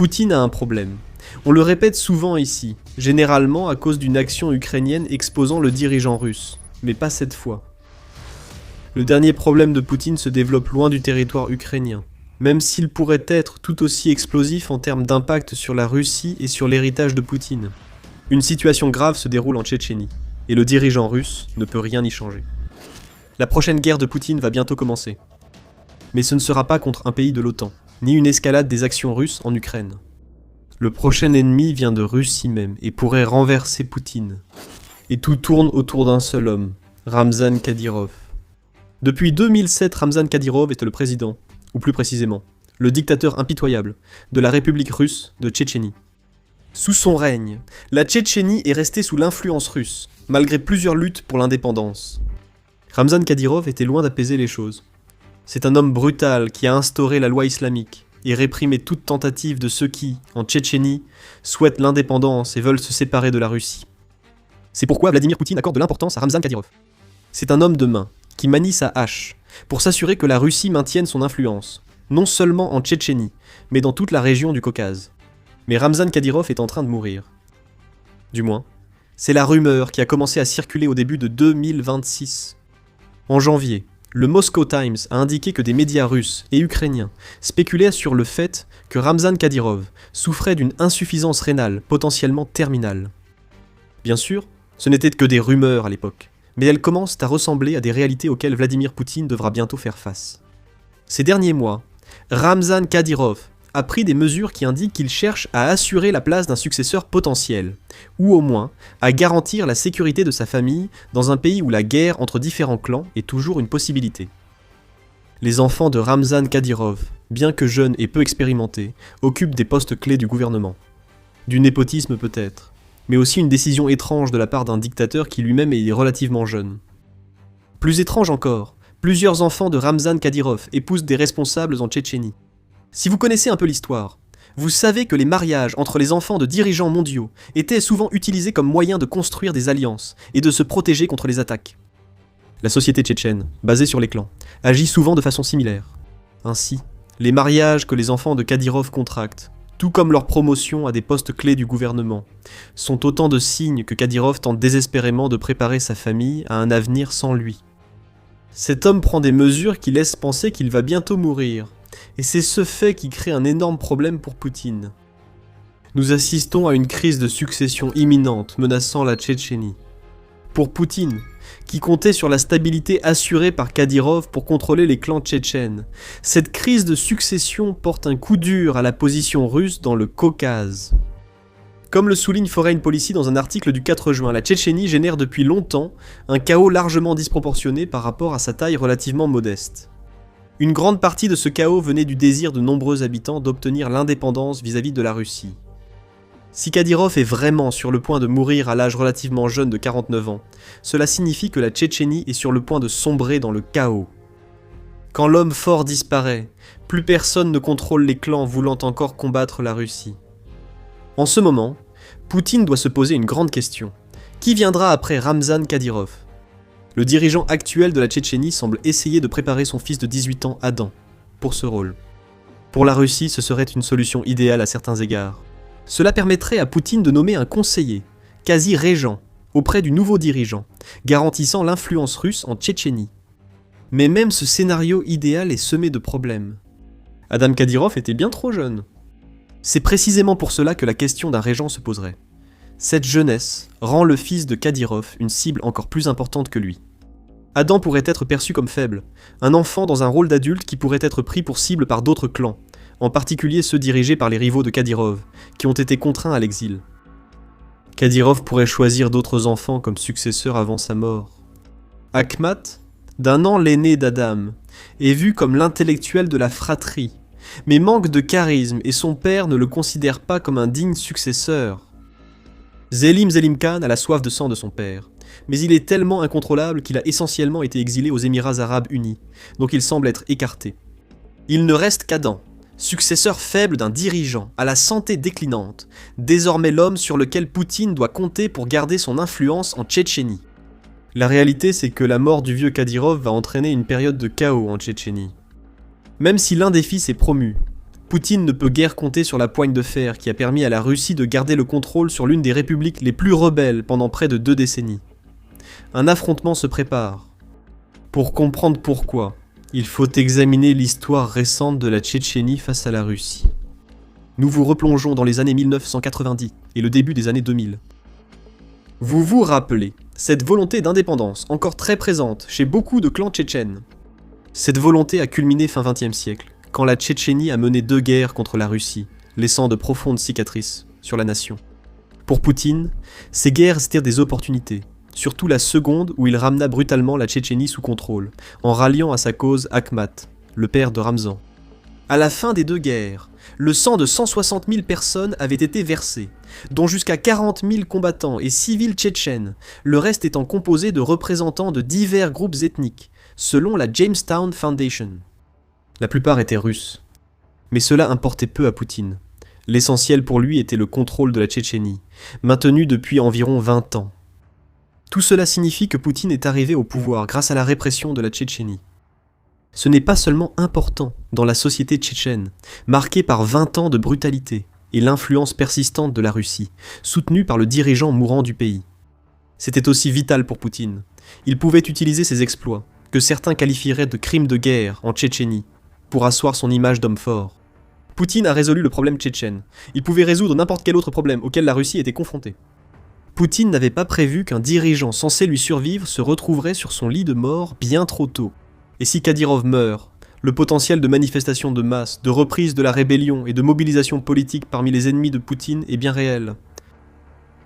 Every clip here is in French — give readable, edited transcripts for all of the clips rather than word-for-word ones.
Poutine a un problème. On le répète souvent ici, généralement à cause d'une action ukrainienne exposant le dirigeant russe, mais pas cette fois. Le dernier problème de Poutine se développe loin du territoire ukrainien, même s'il pourrait être tout aussi explosif en termes d'impact sur la Russie et sur l'héritage de Poutine. Une situation grave se déroule en Tchétchénie, et le dirigeant russe ne peut rien y changer. La prochaine guerre de Poutine va bientôt commencer. Mais ce ne sera pas contre un pays de l'OTAN, ni une escalade des actions russes en Ukraine. Le prochain ennemi vient de Russie même, et pourrait renverser Poutine. Et tout tourne autour d'un seul homme, Ramzan Kadyrov. Depuis 2007, Ramzan Kadyrov est le président, ou plus précisément, le dictateur impitoyable, de la République russe de Tchétchénie. Sous son règne, la Tchétchénie est restée sous l'influence russe, malgré plusieurs luttes pour l'indépendance. Ramzan Kadyrov était loin d'apaiser les choses. C'est un homme brutal qui a instauré la loi islamique et réprimé toute tentative de ceux qui, en Tchétchénie, souhaitent l'indépendance et veulent se séparer de la Russie. C'est pourquoi Vladimir Poutine accorde de l'importance à Ramzan Kadyrov. C'est un homme de main, qui manie sa hache, pour s'assurer que la Russie maintienne son influence, non seulement en Tchétchénie, mais dans toute la région du Caucase. Mais Ramzan Kadyrov est en train de mourir. Du moins, c'est la rumeur qui a commencé à circuler au début de 2026. En janvier, le Moscow Times a indiqué que des médias russes et ukrainiens spéculaient sur le fait que Ramzan Kadyrov souffrait d'une insuffisance rénale potentiellement terminale. Bien sûr, ce n'étaient que des rumeurs à l'époque, mais elles commencent à ressembler à des réalités auxquelles Vladimir Poutine devra bientôt faire face. Ces derniers mois, Ramzan Kadyrov a pris des mesures qui indiquent qu'il cherche à assurer la place d'un successeur potentiel, ou au moins à garantir la sécurité de sa famille dans un pays où la guerre entre différents clans est toujours une possibilité. Les enfants de Ramzan Kadyrov, bien que jeunes et peu expérimentés, occupent des postes clés du gouvernement. Du népotisme peut-être, mais aussi une décision étrange de la part d'un dictateur qui lui-même est relativement jeune. Plus étrange encore, plusieurs enfants de Ramzan Kadyrov épousent des responsables en Tchétchénie. Si vous connaissez un peu l'histoire, vous savez que les mariages entre les enfants de dirigeants mondiaux étaient souvent utilisés comme moyen de construire des alliances et de se protéger contre les attaques. La société tchétchène, basée sur les clans, agit souvent de façon similaire. Ainsi, les mariages que les enfants de Kadyrov contractent, tout comme leur promotion à des postes clés du gouvernement, sont autant de signes que Kadyrov tente désespérément de préparer sa famille à un avenir sans lui. Cet homme prend des mesures qui laissent penser qu'il va bientôt mourir, et c'est ce fait qui crée un énorme problème pour Poutine. Nous assistons à une crise de succession imminente menaçant la Tchétchénie. Pour Poutine, qui comptait sur la stabilité assurée par Kadyrov pour contrôler les clans tchétchènes, cette crise de succession porte un coup dur à la position russe dans le Caucase. Comme le souligne Foreign Policy dans un article du 4 juin, la Tchétchénie génère depuis longtemps un chaos largement disproportionné par rapport à sa taille relativement modeste. Une grande partie de ce chaos venait du désir de nombreux habitants d'obtenir l'indépendance vis-à-vis de la Russie. Si Kadyrov est vraiment sur le point de mourir à l'âge relativement jeune de 49 ans, cela signifie que la Tchétchénie est sur le point de sombrer dans le chaos. Quand l'homme fort disparaît, plus personne ne contrôle les clans voulant encore combattre la Russie. En ce moment, Poutine doit se poser une grande question. Qui viendra après Ramzan Kadyrov ? Le dirigeant actuel de la Tchétchénie semble essayer de préparer son fils de 18 ans, Adam, pour ce rôle. Pour la Russie, ce serait une solution idéale à certains égards. Cela permettrait à Poutine de nommer un conseiller, quasi-régent, auprès du nouveau dirigeant, garantissant l'influence russe en Tchétchénie. Mais même ce scénario idéal est semé de problèmes. Adam Kadyrov était bien trop jeune. C'est précisément pour cela que la question d'un régent se poserait. Cette jeunesse rend le fils de Kadyrov une cible encore plus importante que lui. Adam pourrait être perçu comme faible, un enfant dans un rôle d'adulte qui pourrait être pris pour cible par d'autres clans, en particulier ceux dirigés par les rivaux de Kadyrov, qui ont été contraints à l'exil. Kadyrov pourrait choisir d'autres enfants comme successeurs avant sa mort. Akhmat, d'un an l'aîné d'Adam, est vu comme l'intellectuel de la fratrie, mais manque de charisme et son père ne le considère pas comme un digne successeur. Selim Khan a la soif de sang de son père, mais il est tellement incontrôlable qu'il a essentiellement été exilé aux Émirats Arabes Unis, donc il semble être écarté. Il ne reste qu'Adam, successeur faible d'un dirigeant à la santé déclinante, désormais l'homme sur lequel Poutine doit compter pour garder son influence en Tchétchénie. La réalité, c'est que la mort du vieux Kadyrov va entraîner une période de chaos en Tchétchénie. Même si l'un des fils est promu, Poutine ne peut guère compter sur la poigne de fer qui a permis à la Russie de garder le contrôle sur l'une des républiques les plus rebelles pendant près de 2 décennies. Un affrontement se prépare. Pour comprendre pourquoi, il faut examiner l'histoire récente de la Tchétchénie face à la Russie. Nous vous replongeons dans les années 1990 et le début des années 2000. Vous vous rappelez, cette volonté d'indépendance, encore très présente chez beaucoup de clans tchétchènes. Cette volonté a culminé fin XXe siècle, quand la Tchétchénie a mené 2 guerres contre la Russie, laissant de profondes cicatrices sur la nation. Pour Poutine, ces guerres étaient des opportunités, surtout la seconde où il ramena brutalement la Tchétchénie sous contrôle, en ralliant à sa cause Akhmat, le père de Ramzan. À la fin des 2 guerres, le sang de 160 000 personnes avait été versé, dont jusqu'à 40 000 combattants et civils tchétchènes, le reste étant composé de représentants de divers groupes ethniques, selon la Jamestown Foundation. La plupart étaient russes. Mais cela importait peu à Poutine. L'essentiel pour lui était le contrôle de la Tchétchénie, maintenu depuis environ 20 ans. Tout cela signifie que Poutine est arrivé au pouvoir grâce à la répression de la Tchétchénie. Ce n'est pas seulement important dans la société tchétchène, marquée par 20 ans de brutalité et l'influence persistante de la Russie, soutenue par le dirigeant mourant du pays. C'était aussi vital pour Poutine. Il pouvait utiliser ses exploits, que certains qualifieraient de crimes de guerre en Tchétchénie, pour asseoir son image d'homme fort. Poutine a résolu le problème tchétchène. Il pouvait résoudre n'importe quel autre problème auquel la Russie était confrontée. Poutine n'avait pas prévu qu'un dirigeant censé lui survivre se retrouverait sur son lit de mort bien trop tôt. Et si Kadyrov meurt, le potentiel de manifestation de masse, de reprise de la rébellion et de mobilisation politique parmi les ennemis de Poutine est bien réel.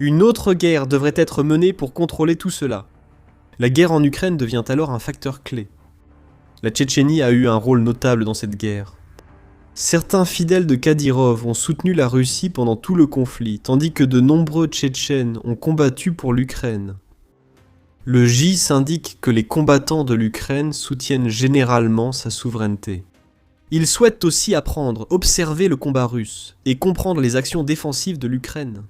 Une autre guerre devrait être menée pour contrôler tout cela. La guerre en Ukraine devient alors un facteur clé. La Tchétchénie a eu un rôle notable dans cette guerre. Certains fidèles de Kadyrov ont soutenu la Russie pendant tout le conflit, tandis que de nombreux Tchétchènes ont combattu pour l'Ukraine. Le GIS indique que les combattants de l'Ukraine soutiennent généralement sa souveraineté. Ils souhaitent aussi apprendre, observer le combat russe et comprendre les actions défensives de l'Ukraine.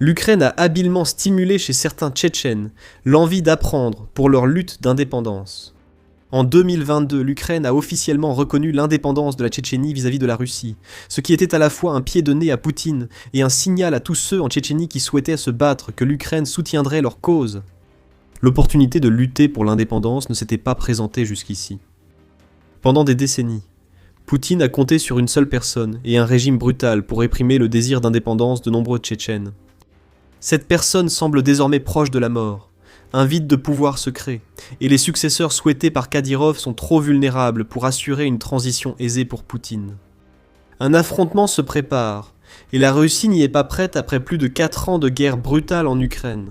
L'Ukraine a habilement stimulé chez certains Tchétchènes l'envie d'apprendre pour leur lutte d'indépendance. En 2022, l'Ukraine a officiellement reconnu l'indépendance de la Tchétchénie vis-à-vis de la Russie, ce qui était à la fois un pied de nez à Poutine et un signal à tous ceux en Tchétchénie qui souhaitaient se battre que l'Ukraine soutiendrait leur cause. L'opportunité de lutter pour l'indépendance ne s'était pas présentée jusqu'ici. Pendant des décennies, Poutine a compté sur une seule personne et un régime brutal pour réprimer le désir d'indépendance de nombreux Tchétchènes. Cette personne semble désormais proche de la mort. Un vide de pouvoir se crée, et les successeurs souhaités par Kadyrov sont trop vulnérables pour assurer une transition aisée pour Poutine. Un affrontement se prépare, et la Russie n'y est pas prête après plus de 4 ans de guerre brutale en Ukraine.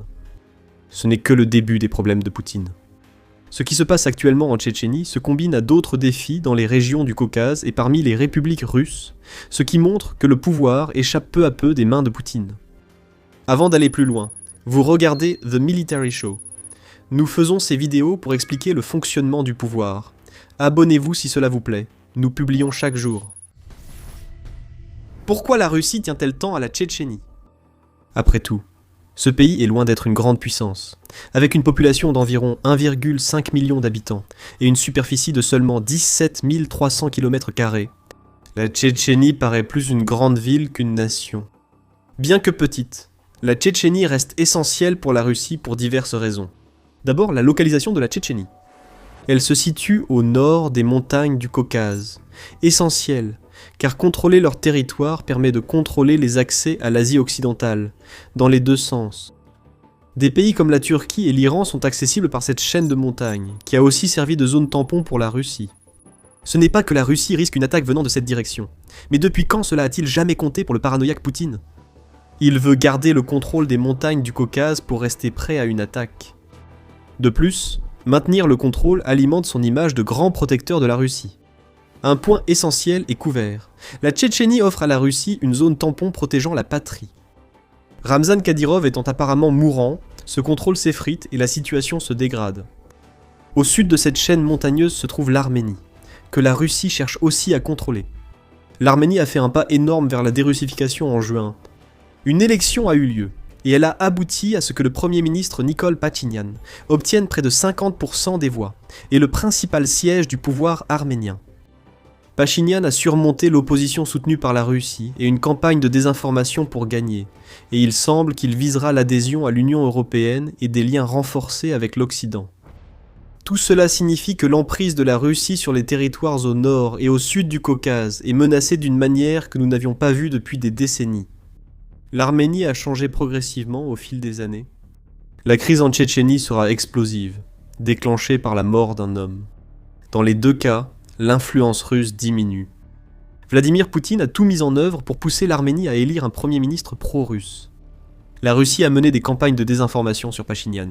Ce n'est que le début des problèmes de Poutine. Ce qui se passe actuellement en Tchétchénie se combine à d'autres défis dans les régions du Caucase et parmi les républiques russes, ce qui montre que le pouvoir échappe peu à peu des mains de Poutine. Avant d'aller plus loin, vous regardez The Military Show. Nous faisons ces vidéos pour expliquer le fonctionnement du pouvoir. Abonnez-vous si cela vous plaît, nous publions chaque jour. Pourquoi la Russie tient-elle tant à la Tchétchénie ? Après tout, ce pays est loin d'être une grande puissance, avec une population d'environ 1,5 million d'habitants et une superficie de seulement 17 300 km². La Tchétchénie paraît plus une grande ville qu'une nation. Bien que petite, la Tchétchénie reste essentielle pour la Russie pour diverses raisons. D'abord, la localisation de la Tchétchénie. Elle se situe au nord des montagnes du Caucase, essentielle, car contrôler leur territoire permet de contrôler les accès à l'Asie occidentale, dans les 2 sens. Des pays comme la Turquie et l'Iran sont accessibles par cette chaîne de montagnes, qui a aussi servi de zone tampon pour la Russie. Ce n'est pas que la Russie risque une attaque venant de cette direction, mais depuis quand cela a-t-il jamais compté pour le paranoïaque Poutine ? Il veut garder le contrôle des montagnes du Caucase pour rester prêt à une attaque. De plus, maintenir le contrôle alimente son image de grand protecteur de la Russie. Un point essentiel est couvert. La Tchétchénie offre à la Russie une zone tampon protégeant la patrie. Ramzan Kadyrov étant apparemment mourant, ce contrôle s'effrite et la situation se dégrade. Au sud de cette chaîne montagneuse se trouve l'Arménie, que la Russie cherche aussi à contrôler. L'Arménie a fait un pas énorme vers la dérussification en juin. Une élection a eu lieu, et elle a abouti à ce que le Premier ministre Nikol Pachinian obtienne près de 50% des voix, et le principal siège du pouvoir arménien. Pachinian a surmonté l'opposition soutenue par la Russie et une campagne de désinformation pour gagner, et il semble qu'il visera l'adhésion à l'Union européenne et des liens renforcés avec l'Occident. Tout cela signifie que l'emprise de la Russie sur les territoires au nord et au sud du Caucase est menacée d'une manière que nous n'avions pas vue depuis des décennies. L'Arménie a changé progressivement au fil des années. La crise en Tchétchénie sera explosive, déclenchée par la mort d'un homme. Dans les deux cas, l'influence russe diminue. Vladimir Poutine a tout mis en œuvre pour pousser l'Arménie à élire un premier ministre pro-russe. La Russie a mené des campagnes de désinformation sur Pachinian.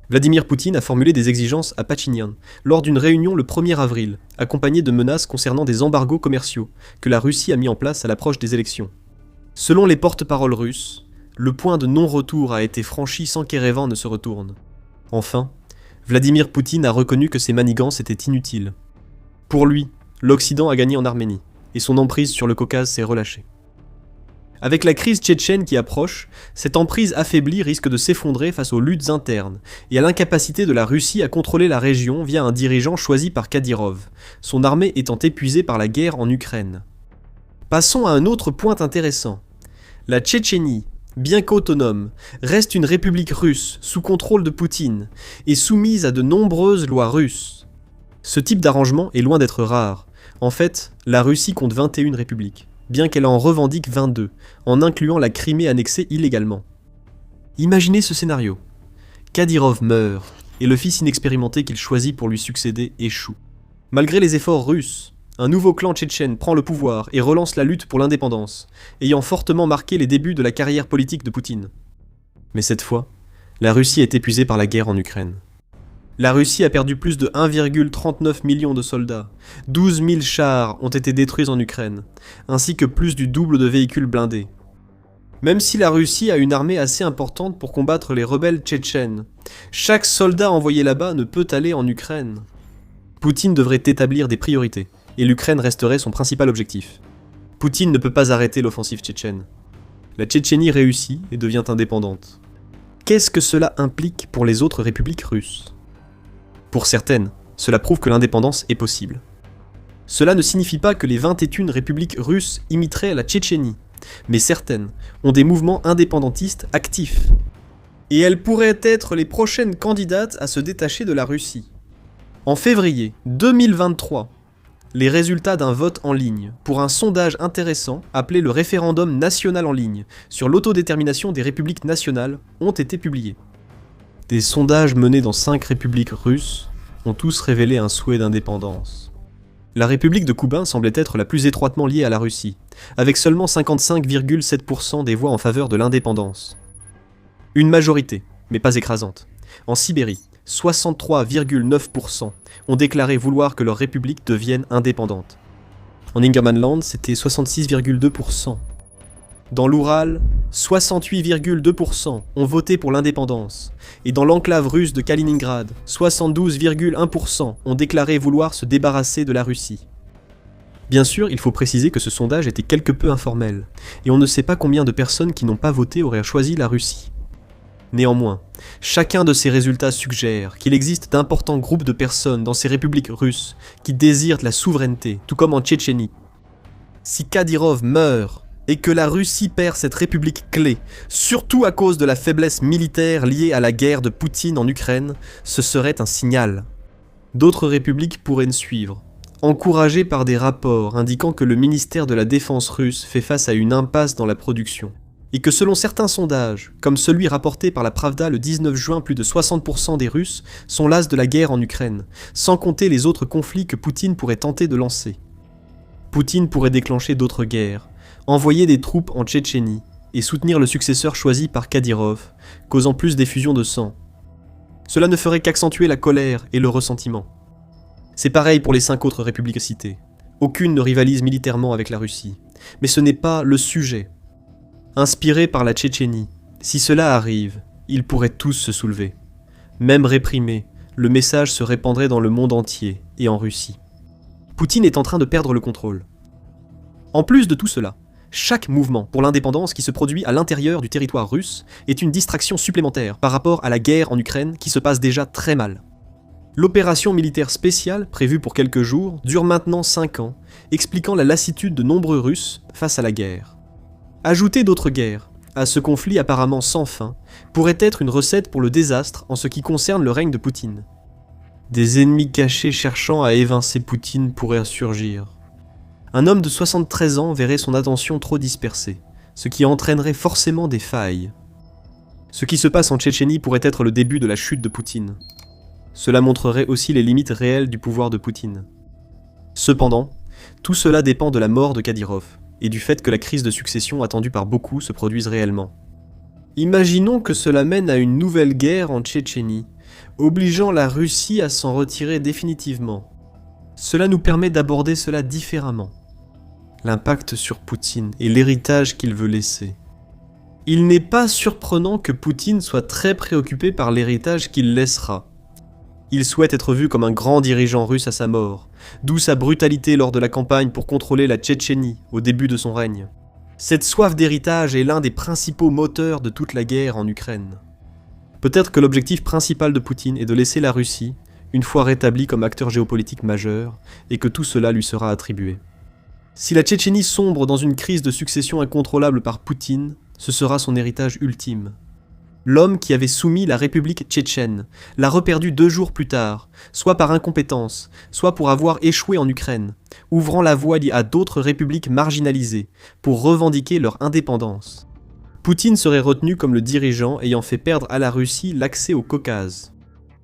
Vladimir Poutine a formulé des exigences à Pachinian lors d'une réunion le 1er avril, accompagnée de menaces concernant des embargos commerciaux que la Russie a mis en place à l'approche des élections. Selon les porte-paroles russes, le point de non-retour a été franchi sans qu'Erevan ne se retourne. Enfin, Vladimir Poutine a reconnu que ces manigances étaient inutiles. Pour lui, l'Occident a gagné en Arménie, et son emprise sur le Caucase s'est relâchée. Avec la crise tchétchène qui approche, cette emprise affaiblie risque de s'effondrer face aux luttes internes et à l'incapacité de la Russie à contrôler la région via un dirigeant choisi par Kadyrov, son armée étant épuisée par la guerre en Ukraine. Passons à un autre point intéressant. La Tchétchénie, bien qu'autonome, reste une république russe sous contrôle de Poutine et soumise à de nombreuses lois russes. Ce type d'arrangement est loin d'être rare. En fait, la Russie compte 21 républiques, bien qu'elle en revendique 22, en incluant la Crimée annexée illégalement. Imaginez ce scénario. Kadyrov meurt, et le fils inexpérimenté qu'il choisit pour lui succéder échoue. Malgré les efforts russes, un nouveau clan tchétchène prend le pouvoir et relance la lutte pour l'indépendance, ayant fortement marqué les débuts de la carrière politique de Poutine. Mais cette fois, la Russie est épuisée par la guerre en Ukraine. La Russie a perdu plus de 1,39 million de soldats, 12 000 chars ont été détruits en Ukraine, ainsi que plus du double de véhicules blindés. Même si la Russie a une armée assez importante pour combattre les rebelles tchétchènes, chaque soldat envoyé là-bas ne peut aller en Ukraine. Poutine devrait établir des priorités, et l'Ukraine resterait son principal objectif. Poutine ne peut pas arrêter l'offensive tchétchène. La Tchétchénie réussit et devient indépendante. Qu'est-ce que cela implique pour les autres républiques russes ? Pour certaines, cela prouve que l'indépendance est possible. Cela ne signifie pas que les 21 républiques russes imiteraient la Tchétchénie, mais certaines ont des mouvements indépendantistes actifs. Et elles pourraient être les prochaines candidates à se détacher de la Russie. En février 2023, les résultats d'un vote en ligne pour un sondage intéressant appelé le référendum national en ligne sur l'autodétermination des républiques nationales ont été publiés. Des sondages menés dans 5 républiques russes ont tous révélé un souhait d'indépendance. La République de Koubin semblait être la plus étroitement liée à la Russie, avec seulement 55,7% des voix en faveur de l'indépendance. Une majorité, mais pas écrasante. En Sibérie, 63,9% ont déclaré vouloir que leur république devienne indépendante. En Ingermanland, c'était 66,2%. Dans l'Oural, 68,2% ont voté pour l'indépendance, et dans l'enclave russe de Kaliningrad, 72,1% ont déclaré vouloir se débarrasser de la Russie. Bien sûr, il faut préciser que ce sondage était quelque peu informel, et on ne sait pas combien de personnes qui n'ont pas voté auraient choisi la Russie. Néanmoins, chacun de ces résultats suggère qu'il existe d'importants groupes de personnes dans ces républiques russes qui désirent la souveraineté, tout comme en Tchétchénie. Si Kadyrov meurt, et que la Russie perd cette république clé, surtout à cause de la faiblesse militaire liée à la guerre de Poutine en Ukraine, ce serait un signal. D'autres républiques pourraient nous suivre, encouragées par des rapports indiquant que le ministère de la Défense russe fait face à une impasse dans la production, et que selon certains sondages, comme celui rapporté par la Pravda le 19 juin, plus de 60% des Russes sont las de la guerre en Ukraine, sans compter les autres conflits que Poutine pourrait tenter de lancer. Poutine pourrait déclencher d'autres guerres, envoyer des troupes en Tchétchénie et soutenir le successeur choisi par Kadyrov, causant plus d'effusion de sang. Cela ne ferait qu'accentuer la colère et le ressentiment. C'est pareil pour les 5 autres républiques citées. Aucune ne rivalise militairement avec la Russie, mais ce n'est pas le sujet. Inspirés par la Tchétchénie, si cela arrive, ils pourraient tous se soulever. Même réprimés, le message se répandrait dans le monde entier et en Russie. Poutine est en train de perdre le contrôle. En plus de tout cela, chaque mouvement pour l'indépendance qui se produit à l'intérieur du territoire russe est une distraction supplémentaire par rapport à la guerre en Ukraine qui se passe déjà très mal. L'opération militaire spéciale, prévue pour quelques jours, dure maintenant 5 ans, expliquant la lassitude de nombreux Russes face à la guerre. Ajouter d'autres guerres à ce conflit apparemment sans fin pourrait être une recette pour le désastre en ce qui concerne le règne de Poutine. Des ennemis cachés cherchant à évincer Poutine pourraient surgir. Un homme de 73 ans verrait son attention trop dispersée, ce qui entraînerait forcément des failles. Ce qui se passe en Tchétchénie pourrait être le début de la chute de Poutine. Cela montrerait aussi les limites réelles du pouvoir de Poutine. Cependant, tout cela dépend de la mort de Kadyrov, et du fait que la crise de succession attendue par beaucoup se produise réellement. Imaginons que cela mène à une nouvelle guerre en Tchétchénie, obligeant la Russie à s'en retirer définitivement. Cela nous permet d'aborder cela différemment. L'impact sur Poutine et l'héritage qu'il veut laisser. Il n'est pas surprenant que Poutine soit très préoccupé par l'héritage qu'il laissera. Il souhaite être vu comme un grand dirigeant russe à sa mort, d'où sa brutalité lors de la campagne pour contrôler la Tchétchénie au début de son règne. Cette soif d'héritage est l'un des principaux moteurs de toute la guerre en Ukraine. Peut-être que l'objectif principal de Poutine est de laisser la Russie, une fois rétablie comme acteur géopolitique majeur, et que tout cela lui sera attribué. Si la Tchétchénie sombre dans une crise de succession incontrôlable par Poutine, ce sera son héritage ultime. L'homme qui avait soumis la République tchétchène l'a reperdue 2 jours plus tard, soit par incompétence, soit pour avoir échoué en Ukraine, ouvrant la voie à d'autres républiques marginalisées pour revendiquer leur indépendance. Poutine serait retenu comme le dirigeant ayant fait perdre à la Russie l'accès au Caucase.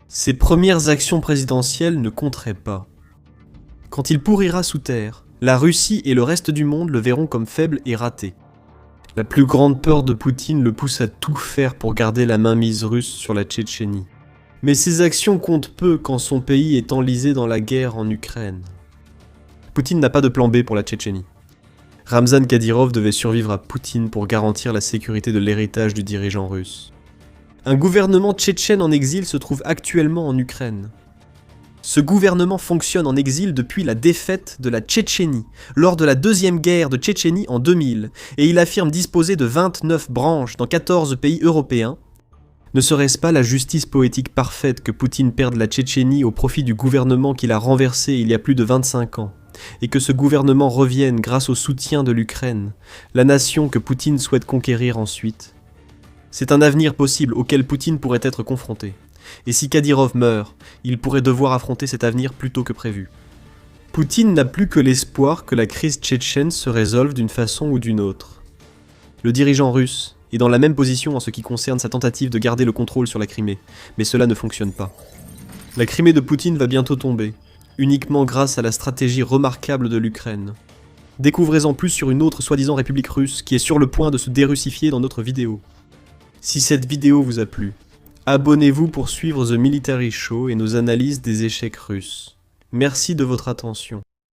Ses premières actions présidentielles ne compteraient pas. Quand il pourrira sous terre, la Russie et le reste du monde le verront comme faible et raté. La plus grande peur de Poutine le pousse à tout faire pour garder la mainmise russe sur la Tchétchénie. Mais ses actions comptent peu quand son pays est enlisé dans la guerre en Ukraine. Poutine n'a pas de plan B pour la Tchétchénie. Ramzan Kadyrov devait survivre à Poutine pour garantir la sécurité de l'héritage du dirigeant russe. Un gouvernement tchétchène en exil se trouve actuellement en Ukraine. Ce gouvernement fonctionne en exil depuis la défaite de la Tchétchénie, lors de la deuxième guerre de Tchétchénie en 2000, et il affirme disposer de 29 branches dans 14 pays européens. Ne serait-ce pas la justice poétique parfaite que Poutine perde la Tchétchénie au profit du gouvernement qu'il a renversé il y a plus de 25 ans, et que ce gouvernement revienne grâce au soutien de l'Ukraine, la nation que Poutine souhaite conquérir ensuite? C'est un avenir possible auquel Poutine pourrait être confronté. Et si Kadyrov meurt, il pourrait devoir affronter cet avenir plus tôt que prévu. Poutine n'a plus que l'espoir que la crise tchétchène se résolve d'une façon ou d'une autre. Le dirigeant russe est dans la même position en ce qui concerne sa tentative de garder le contrôle sur la Crimée, mais cela ne fonctionne pas. La Crimée de Poutine va bientôt tomber, uniquement grâce à la stratégie remarquable de l'Ukraine. Découvrez-en plus sur une autre soi-disant république russe qui est sur le point de se dérussifier dans notre vidéo. Si cette vidéo vous a plu, abonnez-vous pour suivre The Military Show et nos analyses des échecs russes. Merci de votre attention.